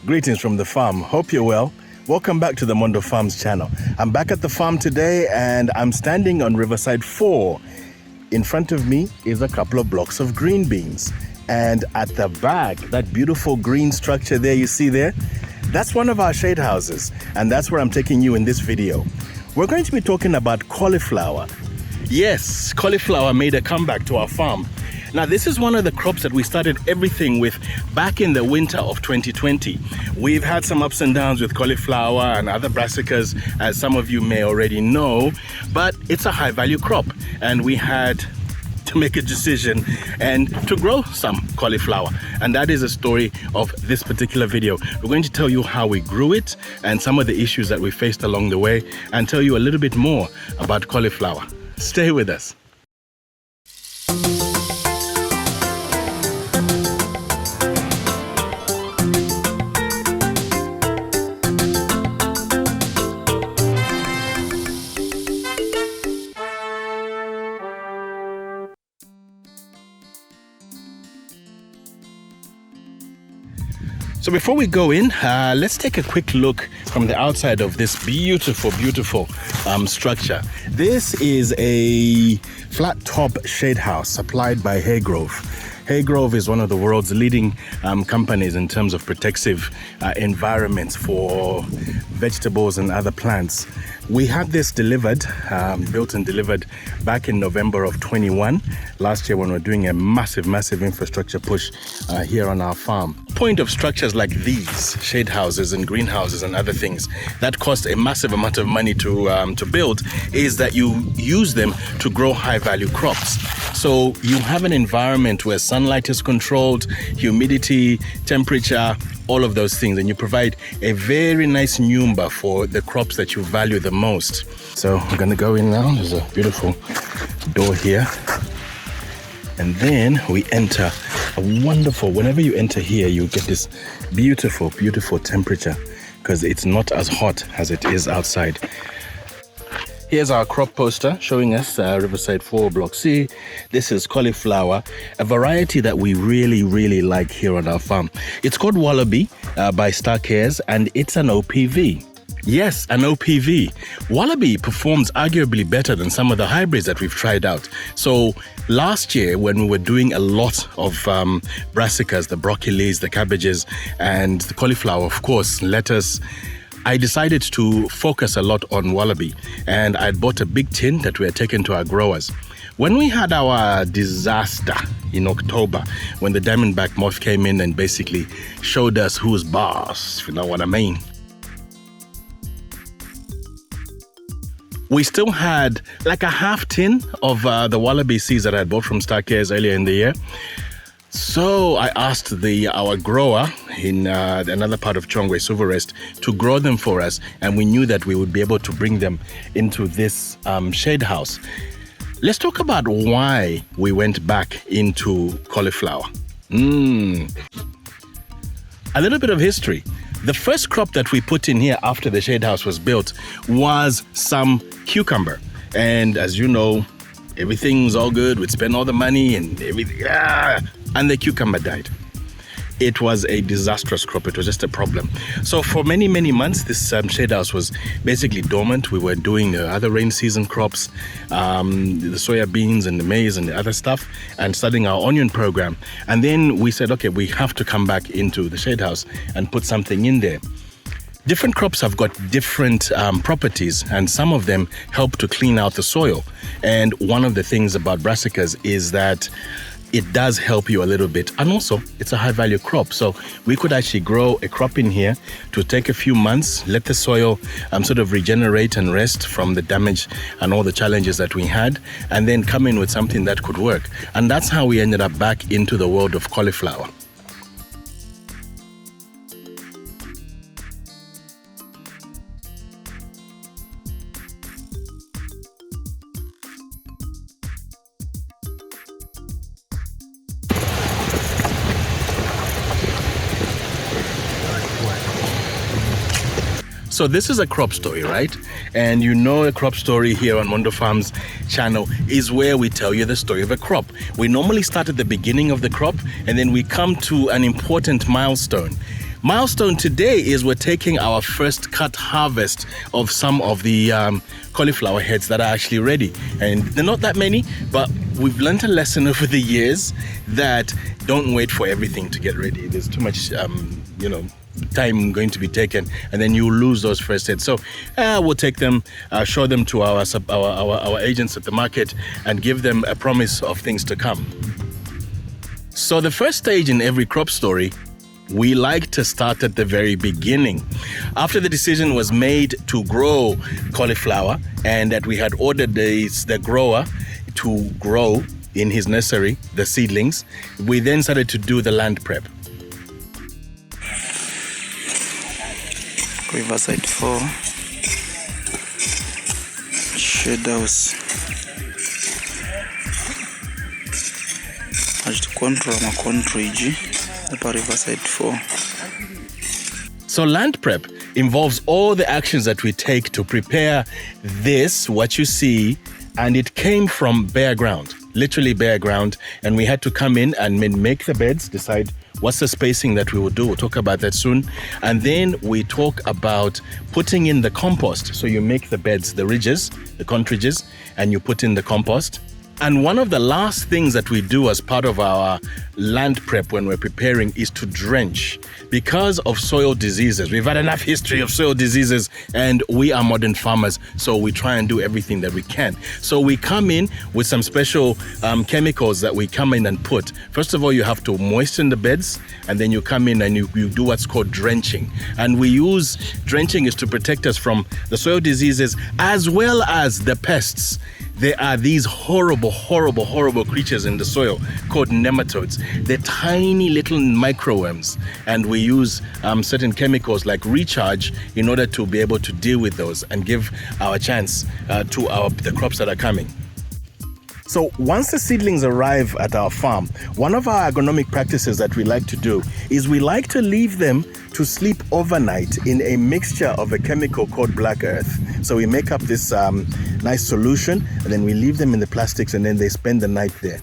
Greetings from the farm. Hope you're well. Welcome back to the Mondo Farms channel. I'm back at the farm today and I'm standing on Riverside 4. In front of me is a couple of blocks of green beans. And at the back, that beautiful green structure there you see there, that's one of our shade houses. And that's where I'm taking you in this video. We're going to be talking about cauliflower. Yes, cauliflower made a comeback to our farm. Now, this is one of the crops that we started everything with back in the winter of 2020. We've had some ups and downs with cauliflower and other brassicas, as some of you may already know, but it's a high value crop. And we had to make a decision and to grow some cauliflower. And that is the story of this particular video. We're going to tell you how we grew it and some of the issues that we faced along the way and tell you a little bit more about cauliflower. Stay with us. So before we go in, let's take a quick look from the outside of this beautiful structure. This is a flat top shade house supplied by Haygrove. Haygrove is one of the world's leading companies in terms of protective environments for vegetables and other plants. We had this delivered, built and delivered back in November of 21, last year when we were doing a massive infrastructure push here on our farm. Point of structures like these, shade houses and greenhouses and other things that cost a massive amount of money to build, is that you use them to grow high value crops. So you have an environment where sunlight is controlled, humidity, temperature, all of those things, and you provide a very nice nyumba for the crops that you value the most. So I'm gonna go in now. There's a beautiful door here. And then we enter a wonderful, whenever you enter here, you get this beautiful temperature because it's not as hot as it is outside. Here's our crop poster showing us Riverside 4 Block C. This is cauliflower, a variety that we really like here on our farm. It's called Wallaby by Star Cares, and it's an OPV. Yes, an OPV. Wallaby performs arguably better than some of the hybrids that we've tried out. So last year, when we were doing a lot of brassicas, the broccolis, the cabbages, and the cauliflower, of course, lettuce, I decided to focus a lot on Wallaby, and I bought a big tin that we had taken to our growers. When we had our disaster in October, when the Diamond Back Moth came in and basically showed us who's boss, if you know what I mean, we still had like a half tin of the Wallaby seeds that I had bought from Star Cares earlier in the year. So I asked our grower in another part of Chongwe, Silverest, to grow them for us, and we knew that we would be able to bring them into this shade house. Let's talk about why we went back into cauliflower. A little bit of history. The first crop that we put in here after the shade house was built was some cucumber. And as you know, everything's all good. We'd spend all the money and everything. And the cucumber died. It was a disastrous crop. It was just a problem. So for many months, this shade house was basically dormant. We were doing the other rain season crops, the soya beans and the maize and the other stuff, and starting our onion program. And then we said, okay, we have to come back into the shade house and put something in there. Different crops have got different properties, and some of them help to clean out the soil. And one of the things about brassicas is that it does help you a little bit, and also it's a high value crop, so we could actually grow a crop in here to take a few months, let the soil sort of regenerate and rest from the damage and all the challenges that we had, and then come in with something that could work. And that's how we ended up back into the world of cauliflower. So this is a crop story, right? And you know, a crop story here on Mondo Farms channel is where we tell you the story of a crop. We normally start at the beginning of the crop and then we come to an important milestone. Milestone today is we're taking our first cut harvest of some of the cauliflower heads that are actually ready. And they're not that many, but we've learned a lesson over the years that don't wait for everything to get ready. There's too much, time going to be taken, and then you lose those first heads. So we'll take them, show them to our agents at the market, and give them a promise of things to come. So the first stage in every crop story, we like to start at the very beginning. After the decision was made to grow cauliflower, and that we had ordered the grower to grow in his nursery the seedlings, we then started to do the land prep. Riverside 4 shadehouse control Riverside 4. So land prep involves all the actions that we take to prepare this, what you see, and it came from bare ground, literally bare ground, and we had to come in and make the beds, decide what's the spacing that we will do. We'll talk about that soon. And then we talk about putting in the compost. So you make the beds, the ridges, the contridges, and you put in the compost. And one of the last things that we do as part of our land prep when we're preparing is to drench. Because of soil diseases, we've had enough history of soil diseases, and we are modern farmers, so we try and do everything that we can. So we come in with some special chemicals that we come in and put. First of all, you have to moisten the beds, and then you come in and you do what's called drenching. And we use drenching is to protect us from the soil diseases as well as the pests. There are these horrible creatures in the soil called nematodes. They're tiny little microworms, and we use certain chemicals like recharge in order to be able to deal with those and give our chance to the crops that are coming. So once the seedlings arrive at our farm, one of our agronomic practices that we like to do is we like to leave them to sleep overnight in a mixture of a chemical called black earth. So we make up this nice solution, and then we leave them in the plastics, and then they spend the night there.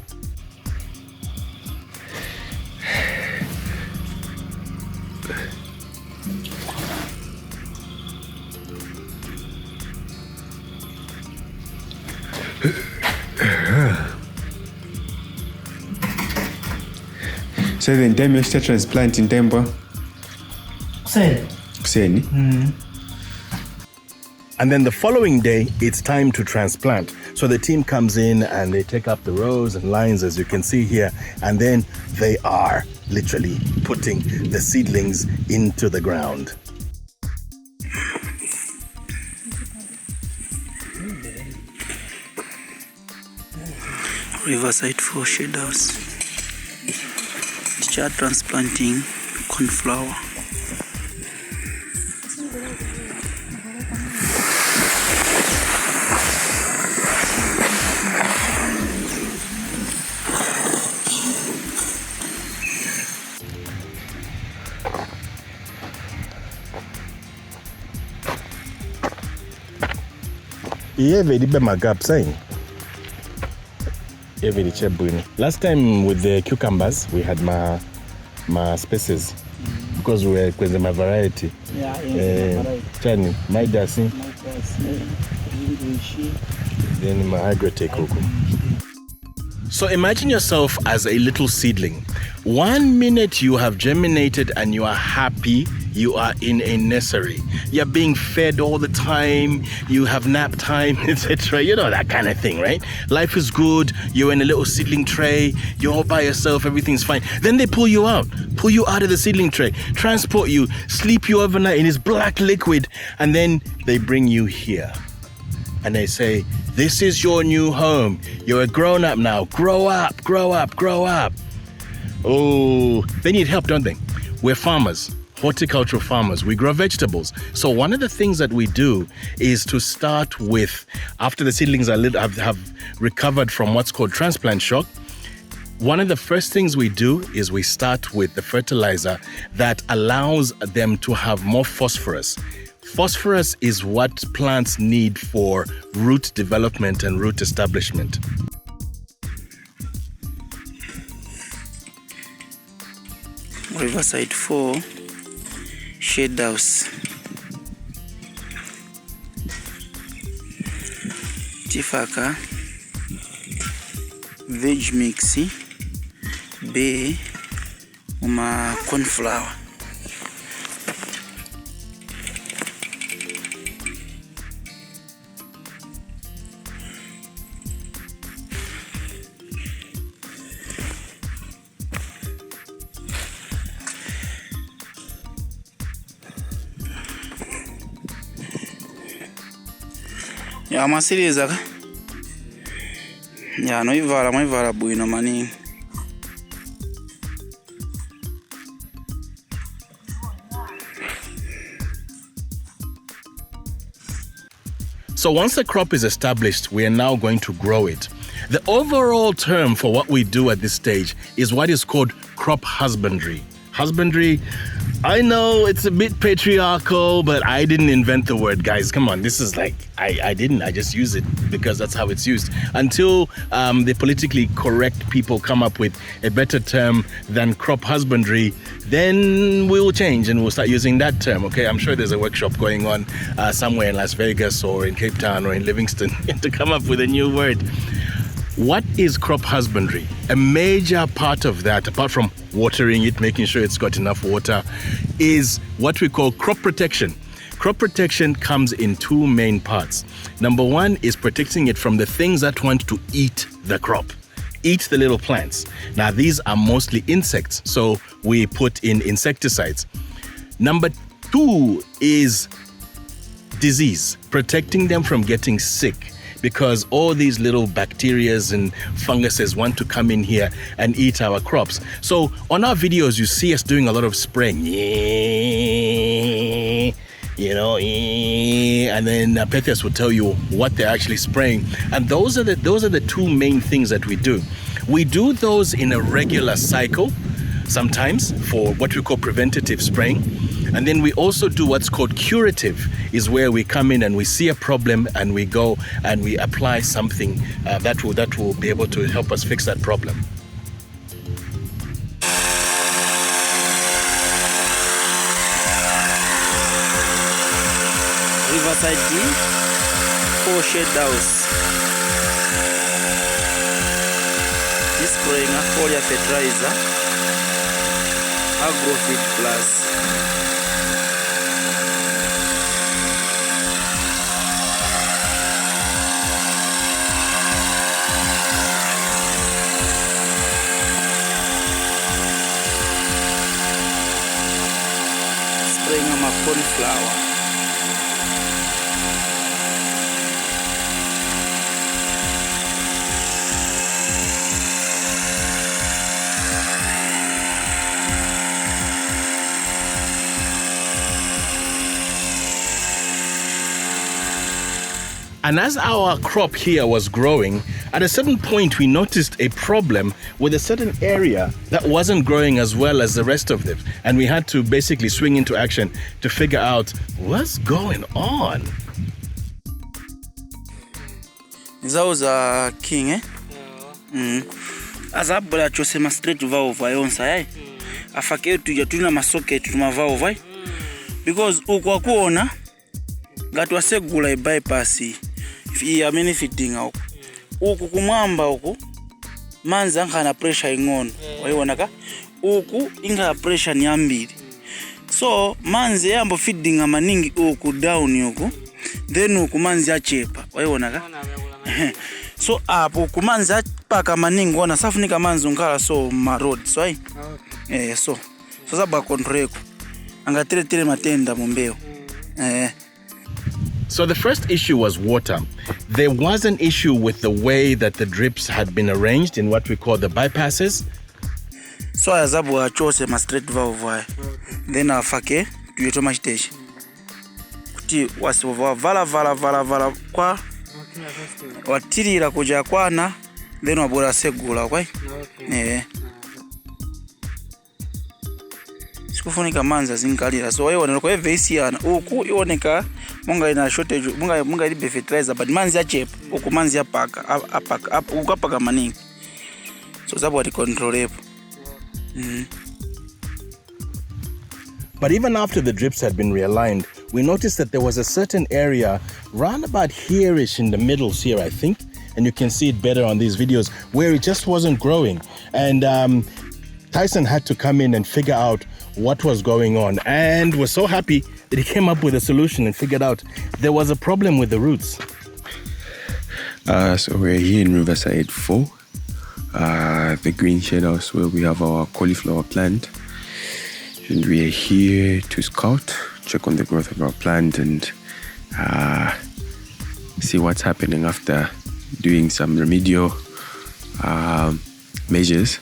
So then time you start transplanting tempo? Kuseni. And then the following day, it's time to transplant. So the team comes in and they take up the rows and lines, as you can see here, and then they are literally putting the seedlings into the ground. Riverside 4 shadehouse. Teacher transplanting cornflower. Last time with the cucumbers, we had my species because we were with my variety. Chani, my dancing, then my agrotech. So imagine yourself as a little seedling. 1 minute you have germinated and you are happy, you are in a nursery. You're being fed all the time, you have nap time, etc. You know, that kind of thing, right? Life is good, you're in a little seedling tray, you're all by yourself, everything's fine. Then they pull you out of the seedling tray, transport you, sleep you overnight in this black liquid, and then they bring you here. And they say, this is your new home. You're a grown-up now. Grow up, grow up, grow up. Oh, they need help, don't they? We're farmers, horticultural farmers. We grow vegetables. So one of the things that we do is to start with, after the seedlings have recovered from what's called transplant shock, one of the first things we do is we start with the fertilizer that allows them to have more phosphorus. Phosphorus is what plants need for root development and root establishment. Riverside 4 shadehouse. Tifaka veg mix be uma cornflower. Ya masiriza ka ya no ivala bwino manini. So once the crop is established, we are now going to grow it. The overall term for what we do at this stage is what is called crop husbandry. Husbandry, I know it's a bit patriarchal, but I didn't invent the word, guys. Come on, this is like, I didn't. I just use it because that's how it's used. Until the politically correct people come up with a better term than crop husbandry, then we will change and we'll start using that term, okay? I'm sure there's a workshop going on somewhere in Las Vegas or in Cape Town or in Livingston to come up with a new word. What is crop husbandry? A major part of that, apart from watering it, making sure it's got enough water, is what we call crop protection. Crop protection comes in two main parts. Number one is protecting it from the things that want to eat the crop, eat the little plants. Now, these are mostly insects, so we put in insecticides. Number two is disease, protecting them from getting sick, because all these little bacterias and funguses want to come in here and eat our crops. So on our videos, you see us doing a lot of spraying, you know, and then Pethias will tell you what they're actually spraying. And those are the two main things that we do. We do those in a regular cycle, sometimes for what we call preventative spraying. And then we also do what's called curative, is where we come in and we see a problem and we go and we apply something that will be able to help us fix that problem. Riverside for shadehouse. This spraying a foliar fertilizer, agrofit plus. Spraying a cauliflower. And as our crop here was growing, at a certain point we noticed a problem with a certain area that wasn't growing as well as the rest of them. And we had to basically swing into action to figure out what's going on. Those are king, eh? As a brother chose ma straight valve ayonsa, eh? Afake tuja tuna masocket tuma valve, because ukwakuona gatwa segula bypass ya mini fitting au uku kumwamba uku manza nkana pressure ing'ono waiona ka uku inga pressure ni ambili, so manze yambo feeding amaningi uku down uku, then uku manzi achepa waiona ka so apo kumanza paka maningi wana safunika manzi unkala so ma road so ai so saba control ku anga tire matenda mumbeo So the first issue was water. There was an issue with the way that the drips had been arranged in what we call the bypasses. So azabu achose ma straight valve, then afake tuyeto mashiteshi kuti wasiva vala kwa watirira kuja kwana, then wabora segula kwa sikufunika manza zinkalira, so waiona kwa vesiana uku ioneka munga ina shortage, munga ilibe fertilizer, but manzi achepa uku manzi apaka ukapaka maningi, so zabu wati control epo. But even after the drips had been realigned, we noticed that there was a certain area round about here-ish in the middle here, I think, and you can see it better on these videos, where it just wasn't growing. And Tyson had to come in and figure out what was going on, and was so happy that he came up with a solution and figured out there was a problem with the roots. So we're here in Riverside 4, the green shadehouse where we have our cauliflower plant. And we are here to scout, check on the growth of our plant, and see what's happening after doing some remedial measures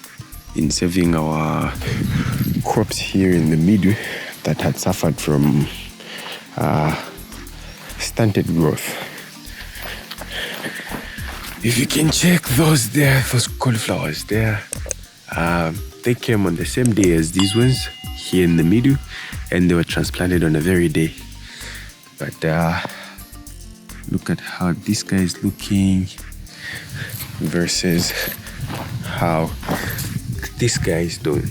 in saving our crops here in the middle that had suffered from stunted growth. If you can check those cauliflowers there, they came on the same day as these ones here in the middle, and they were transplanted on the very day. But look at how this guy is looking versus how this guy is doing.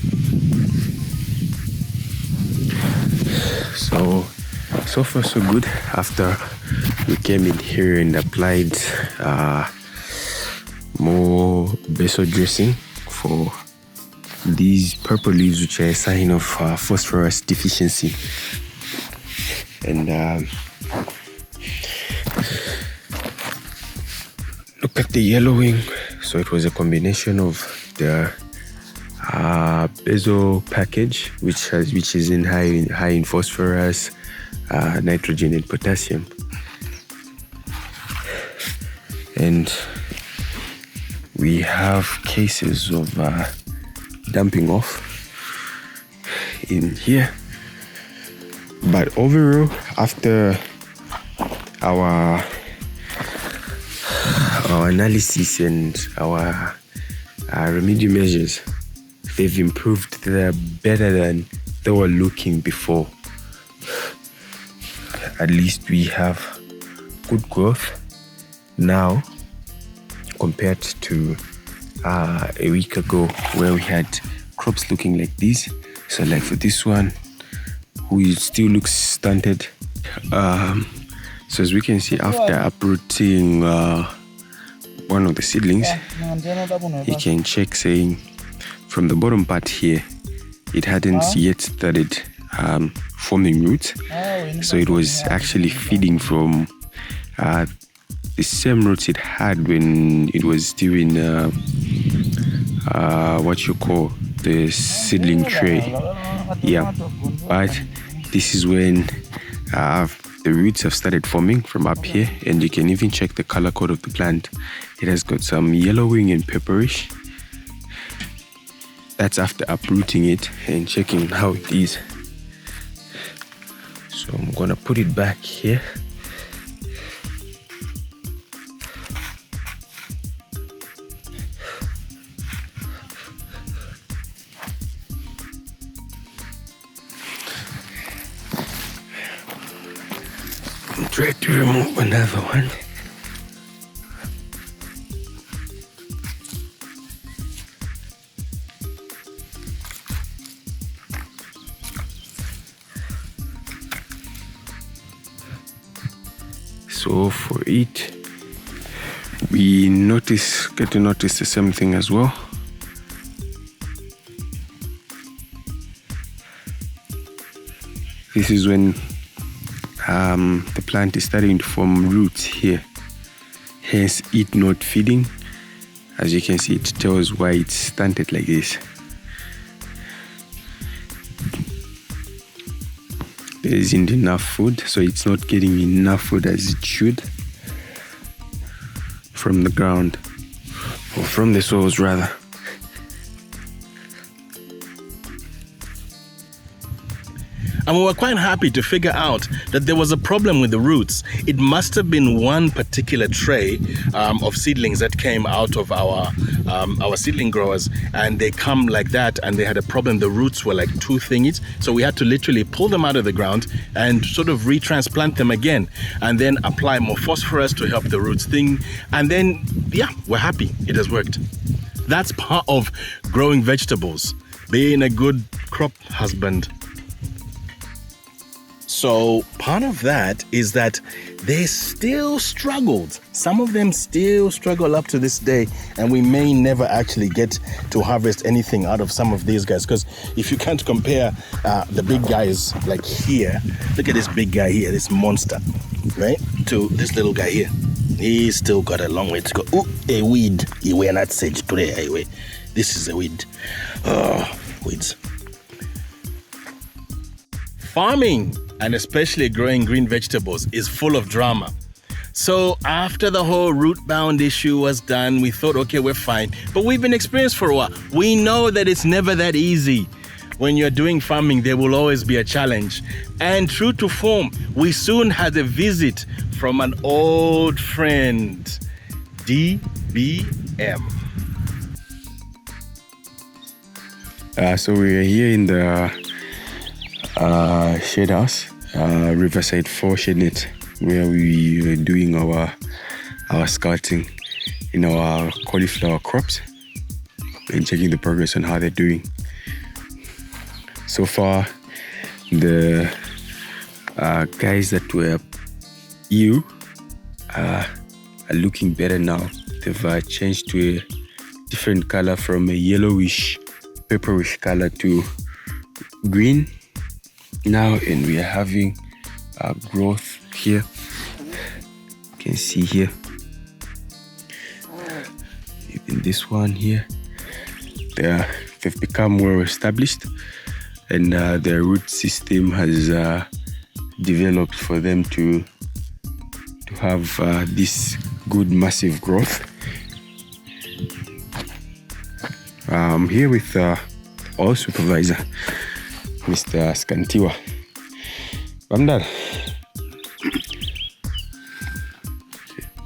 So far so good. After we came in here and applied more basil dressing for these purple leaves, which are a sign of phosphorus deficiency. And look at the yellowing. So it was a combination of the basil package, which is in high in phosphorus, nitrogen, and potassium. And we have cases of dumping off in here. But overall, after our analysis and our remedial measures, they've improved. They're better than they were looking before. At least we have good growth now compared to a week ago, where we had crops looking like this. So like for this one, who still looks stunted. So as we can see, after uprooting one of the seedlings, you can check saying from the bottom part here, it hadn't yet started forming roots. So it was actually feeding from the same roots it had when it was still in what you call the seedling tray. Yeah, but this is when the roots have started forming from up here, and you can even check the color code of the plant. It has got some yellowing and pepperish. That's after uprooting it and checking how it is. So I'm gonna put it back here. Try to remove another one. So for it, we get to notice the same thing as well. This is when the plant is starting to form roots here, hence it not feeding. As you can see, it tells why it's stunted like this. There isn't enough food, so it's not getting enough food as it should from the ground, or from the soils rather. And we were quite happy to figure out that there was a problem with the roots. It must have been one particular tray of seedlings that came out of our seedling growers, and they come like that, and they had a problem. The roots were like two thingies, so we had to literally pull them out of the ground and sort of retransplant them again, and then apply more phosphorus to help the roots thing. And then, yeah, we're happy. It has worked. That's part of growing vegetables, being a good crop husband. So part of that is that they still struggled. Some of them still struggle up to this day, and we may never actually get to harvest anything out of some of these guys, because if you can't compare the big guys like here, look at this big guy here, this monster, right, to this little guy here. He's still got a long way to go. Oh, a weed. We're not sage today, anyway. This is a weed. Oh, weeds. Farming, and especially growing green vegetables, is full of drama. So after the whole root-bound issue was done, we thought, okay, we're fine. But we've been experienced for a while. We know that it's never that easy. When you're doing farming, there will always be a challenge. And true to form, we soon had a visit from an old friend, DBM. So we are here in the shadehouse, Riverside 4 shade net, where we are doing our scouting in our cauliflower crops and checking the progress on how they're doing. So far, the guys that were ill are looking better now. They've changed to a different color from a yellowish, pepperish color to green now, and we are having growth here. You can see here, even this one here, they've become well established, and their root system has developed for them to have this good massive growth. I'm here with our supervisor, Mr. Skantiwa. Bamdala.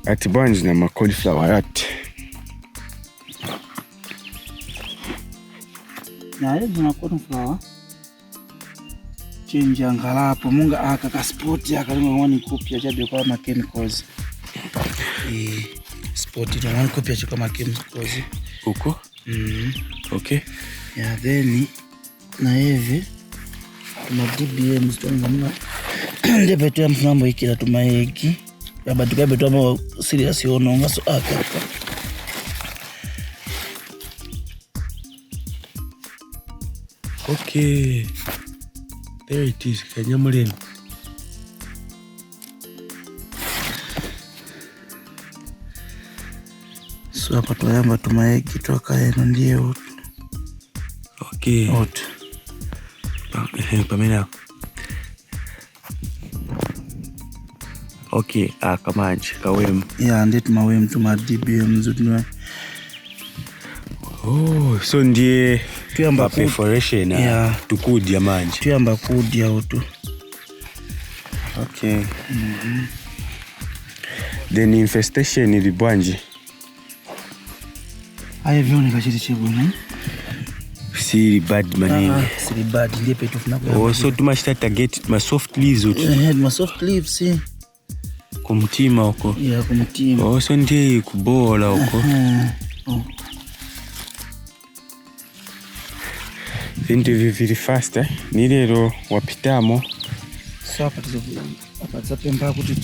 Ati bwanji na cauliflower ati. Na hizi na cauliflower. Change angalapo munga aka sport akalima wani kopia jabe kwa ma chemicals. Sport ito wani kopia chika ma chemicals. Uko? Okay. Yeah, then na hivi tuna DBM tunamna ndepe tu mfambo ikira tumaegi yabatuka betu amo serious ononga so aka. Okay. There it is, Kanyamuleni. So hapa tuyamba tumaegi toka yeno ndio. Okay. Out. Pamela. Okay, kamanji, kawem. Yeah, ndetu mawem tuma DBM zutuna. Oh, so ndiye tuyamba perforation tukudia manji. Tuyamba kudia auto. Okay. Then infestation ili bwanji. Aye vione kachiri chebona. Si bad manini. Si bad ndepe tufunako. Oh, so tumashita target ma soft leaves uti. Ma soft leaves si. Kumtima uko. Yeah, kumtima. Oh, so ndiye kubola uko. Oh. Interview very fast ni lero wapitamo. So hapa tuzapemba kuti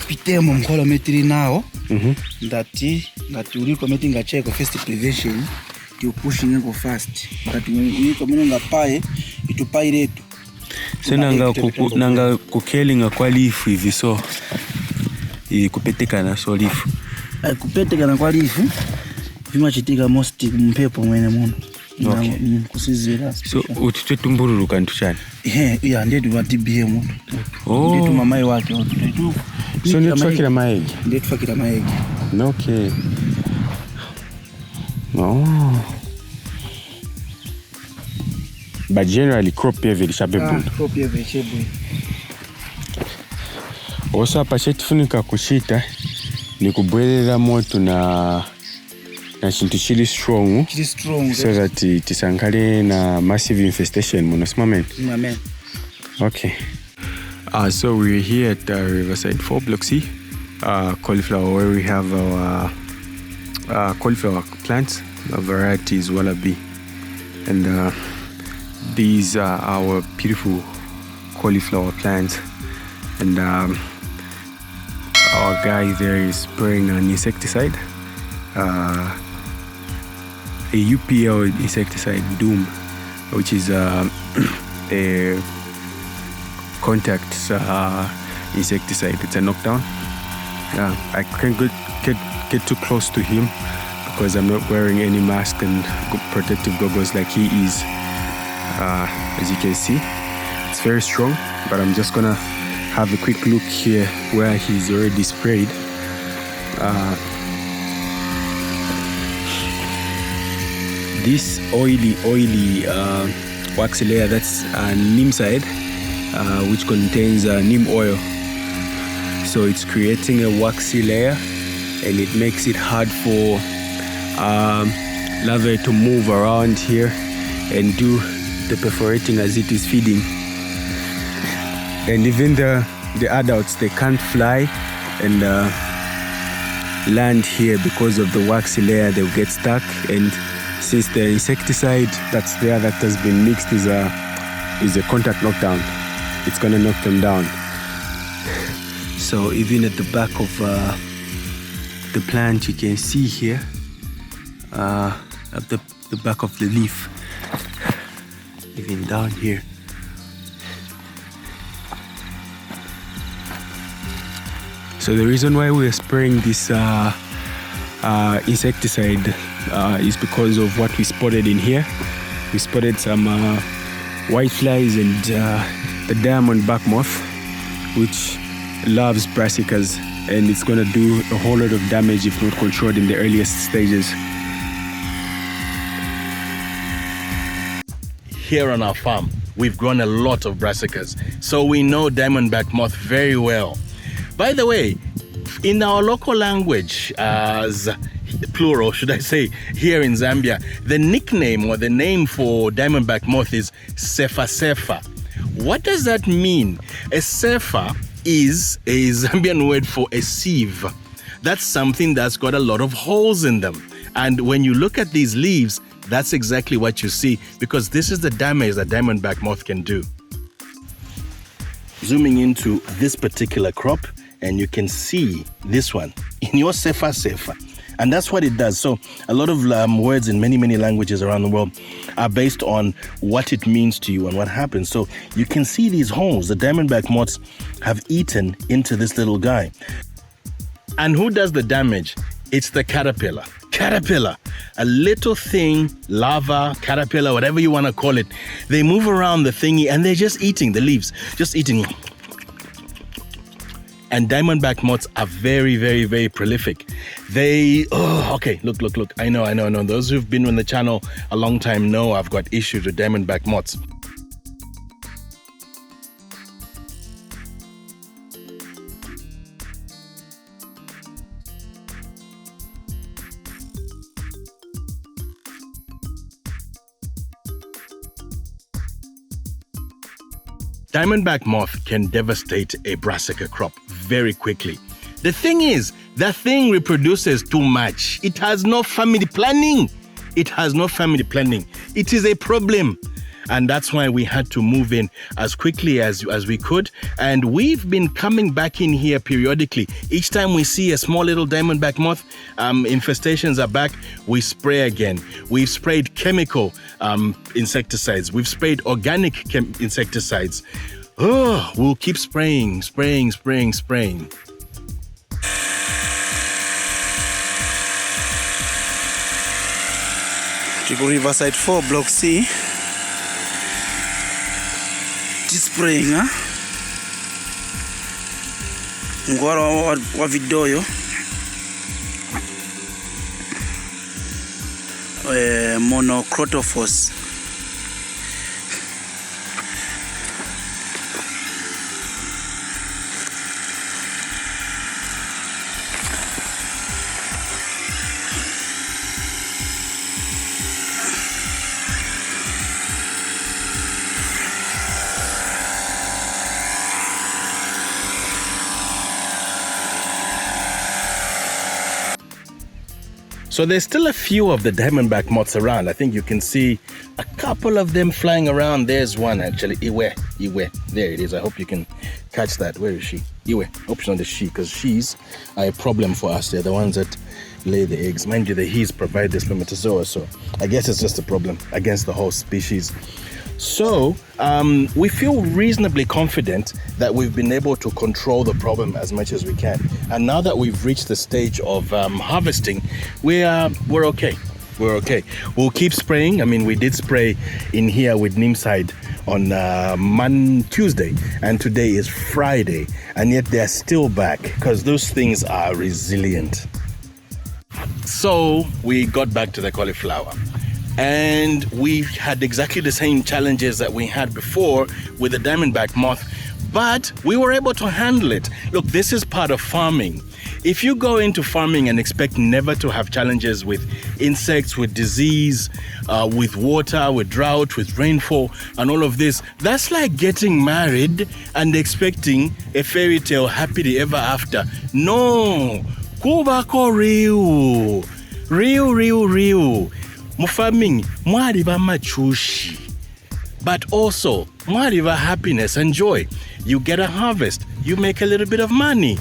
pitemo mkola metri nao. Ngati uliko meti ngacheko first prevention you pushing ngo fast. Ngati uliko mino ngapaye itupai letu. So nanga kukelinga kwa leaf hivi so kupetekana so leaf. Kupetekana kwa leaf vimachitika most mpepo mwene muno. Okay. Kusizira. So utitwe tumbululu kantu chani. Yeah, ndetu wa DBM. Oh. Ndetu mamai wake otu. So ndetu fakira maegi. Ndetu fakira maegi. Okay. Oh. But generally crop here very shabebu. Crop here very shabebu. Osa pachetifunika kushita ni kubwelela moto na chintu chili strong. So that tisangale na massive infestation monosmamen. Amen. Okay. So we're here at Riverside 4 Block C, cauliflower, where we have our cauliflower plants. The variety is Wallaby, and these are our beautiful cauliflower plants, and our guy there is spraying an insecticide, a UPL insecticide, Doom, which is a contact insecticide. It's a knockdown. I can't get too close to him because I'm not wearing any mask and protective goggles like he is. As you can see, it's very strong, but I'm just gonna have a quick look here where he's already sprayed. This oily waxy layer, that's neem side, which contains neem oil. So it's creating a waxy layer, and it makes it hard for larvae to move around here and do the perforating as it is feeding. And even the adults, they can't fly and land here because of the waxy layer. They'll get stuck, and since the insecticide that's there that has been mixed is a contact knockdown, it's gonna knock them down. So even at the back of the plant, you can see here at the back of the leaf, even down here. So the reason why we are spraying this insecticide is because of what we spotted in here. We spotted some white flies and the Diamond Back Moth, which loves brassicas, and it's gonna do a whole lot of damage if not controlled in the earliest stages. Here on our farm, we've grown a lot of brassicas, so we know Diamond Back Moth very well. By the way, in our local language, as plural, should I say, here in Zambia, the nickname or the name for Diamond Back Moth is sefa sefa. What does that mean? A sefa is a Zambian word for a sieve. That's something that's got a lot of holes in them. And when you look at these leaves, that's exactly what you see, because this is the damage that Diamond Back Moth can do. Zooming into this particular crop, and you can see this one in your sefa sefa. And that's what it does. So a lot of words in many languages around the world are based on what it means to you and what happens. So you can see these holes. The Diamond Back Moths have eaten into this little guy. And who does the damage? It's the caterpillar. Caterpillar, a little thing, larva, caterpillar, whatever you want to call it. They move around the thingy and they're just eating the leaves, just eating. And Diamond Back Moths are very prolific. Okay, look. I know. Those who've been on the channel a long time know I've got issues with Diamond Back Moths. Diamond Back Moth can devastate a brassica crop very quickly. The thing is, that thing reproduces too much. It has no family planning. It is a problem. And that's why we had to move in as quickly as we could. And we've been coming back in here periodically. Each time we see a small little Diamond Back Moth, infestations are back, we spray again. We've sprayed chemical insecticides. We've sprayed organic insecticides. We'll keep spraying. Riverside 4 Block C. Spraying, ngwara wa vidoyo monocrotophos. So there's still a few of the Diamond Back Moths around. I think you can see a couple of them flying around. There's one actually. Where? Iwe. There it is. I hope you can catch that. Where is she? Iwe. Hope she's not the she, because she's a problem for us. They're the ones that lay the eggs. Mind you, the he's provide the spermatozoa, so I guess it's just a problem against the whole species. So we feel reasonably confident that we've been able to control the problem as much as we can. And now that we've reached the stage of harvesting, we're okay. We're okay. We'll keep spraying. I mean, we did spray in here with Neemside on Tuesday, and today is Friday, and yet they're still back because those things are resilient. So we got back to the cauliflower, and we had exactly the same challenges that we had before with the Diamond Back Moth, but we were able to handle it. Look, this is part of farming. If you go into farming and expect never to have challenges with insects, with disease, with water, with drought, with rainfall, and all of this, that's like getting married and expecting a fairy tale happily ever after. No, kubako real. Farming, mwariva machushi, but also mwariva happiness and joy. You get a harvest, you make a little bit of money.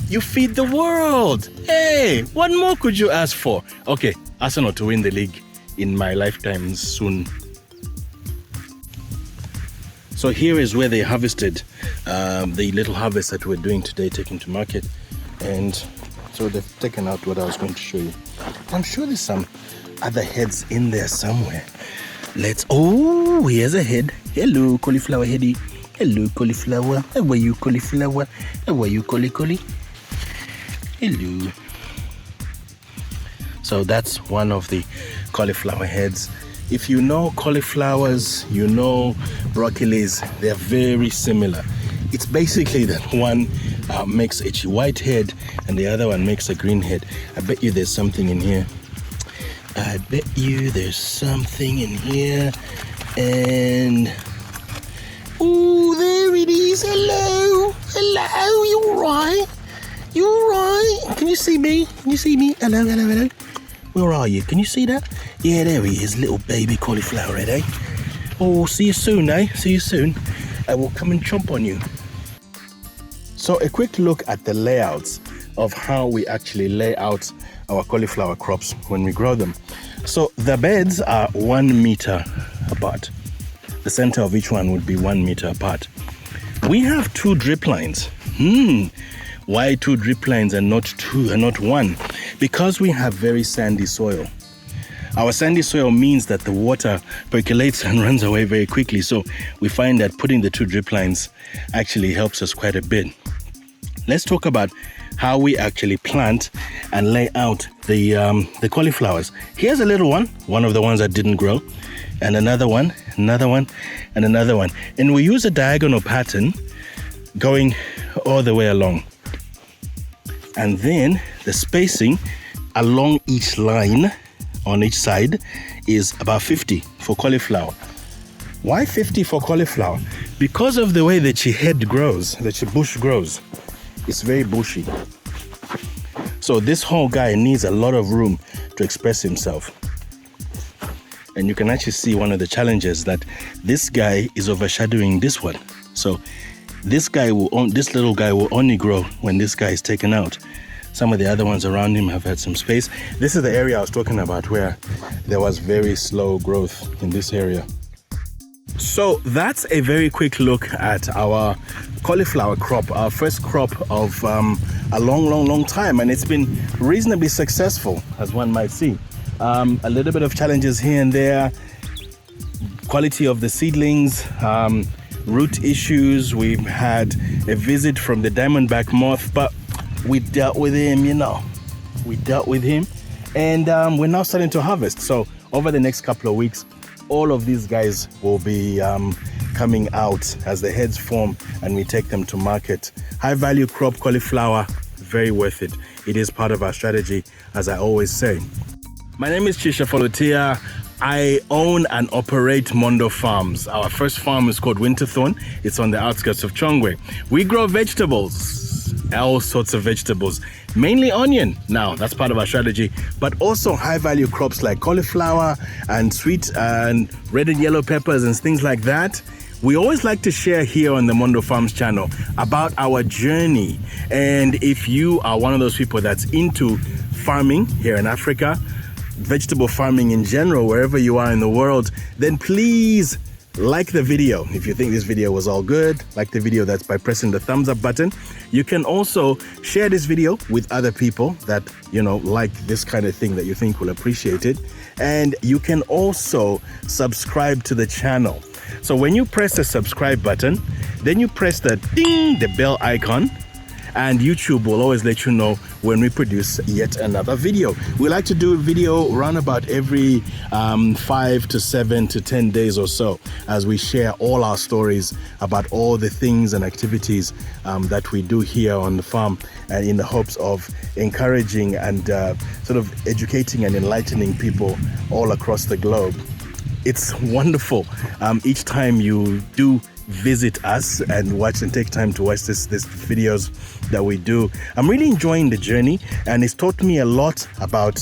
You feed the world. Hey, what more could you ask for? Okay, Arsenal to win the league in my lifetime soon. So here is where they harvested the little harvest that we're doing today, taking to market. And so they've taken out what I was going to show you. I'm sure there's some other heads in there somewhere. Oh, here's a head. Hello, cauliflower heady. Hello, cauliflower. How are you, cauliflower? How are you, cauli? Hello. So that's one of the cauliflower heads. If you know cauliflowers, you know broccolis, they're very similar. It's basically that one makes a white head and the other one makes a green head. I bet you there's something in here. And oh, there it is. Hello, you alright? You alright? Can you see me? Hello. Where are you? Can you see that? Yeah, there he is, little baby cauliflower head, eh? Oh, see you soon, eh? See you soon. I will come and chomp on you. So a quick look at the layouts of how we actually lay out our cauliflower crops when we grow them. So the beds are 1 meter apart. The center of each one would be 1 meter apart. We have 2 drip lines. Why 2 drip lines and not 2 and not 1? Because we have very sandy soil. Our sandy soil means that the water percolates and runs away very quickly. So we find that putting the 2 drip lines actually helps us quite a bit. Let's talk about how we actually plant and lay out the cauliflowers. Here's a little one of the ones that didn't grow, and another one, and another one. And we use a diagonal pattern going all the way along. And then the spacing along each line on each side is about 50 for cauliflower. Why 50 for cauliflower? Because of the way that the head grows, that the bush grows. It's very bushy. So this whole guy needs a lot of room to express himself. And you can actually see one of the challenges that this guy is overshadowing this one. So this little guy will only grow when this guy is taken out. Some of the other ones around him have had some space. This is the area I was talking about where there was very slow growth in this area. So that's a very quick look at our cauliflower crop, our first crop of a long time, and it's been reasonably successful, as one might see. A little bit of challenges here and there, quality of the seedlings, root issues. We've had a visit from the Diamond Back Moth, but we dealt with him, and we're now starting to harvest. So over the next couple of weeks, all of these guys will be coming out as the heads form and we take them to market. High value crop cauliflower, very worth it. It is part of our strategy, as I always say. My name is Chisha Folotia. I own and operate Mondo Farms. Our first farm is called Winterthorn. It's on the outskirts of Chongwe. We grow vegetables, all sorts of vegetables, mainly onion. Now, that's part of our strategy, but also high value crops like cauliflower and sweet and red and yellow peppers and things like that. We always like to share here on the Mondo Farms channel about our journey. And if you are one of those people that's into farming here in Africa, vegetable farming in general, wherever you are in the world, then please like the video. If you think this video was all good, like the video, that's by pressing the thumbs up button. You can also share this video with other people that, you know, like this kind of thing, that you think will appreciate it. And you can also subscribe to the channel. So when you press the subscribe button, then you press the ding, the bell icon, and YouTube will always let you know when we produce yet another video. We like to do a video around about every 5 to 7 to 10 days or so, as we share all our stories about all the things and activities that we do here on the farm, and in the hopes of encouraging and sort of educating and enlightening people all across the globe. It's wonderful each time you do visit us and watch and take time to watch this videos that we do. I'm really enjoying the journey, and it's taught me a lot about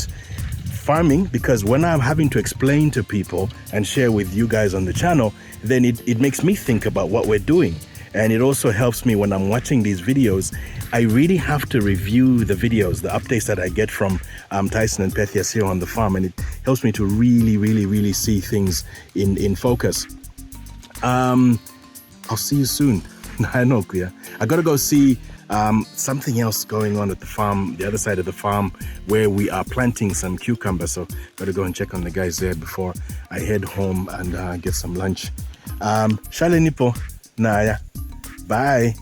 farming, because when I'm having to explain to people and share with you guys on the channel, then it makes me think about what we're doing. And it also helps me when I'm watching these videos. I really have to review the videos, the updates that I get from Tyson and Pethias here on the farm, and it helps me to really see things in focus. I'll see you soon. I know, Kuya. I gotta go see something else going on at the farm, the other side of the farm, where we are planting some cucumbers. So gotta go and check on the guys there before I head home and get some lunch. Shale nipo. Naya. Bye.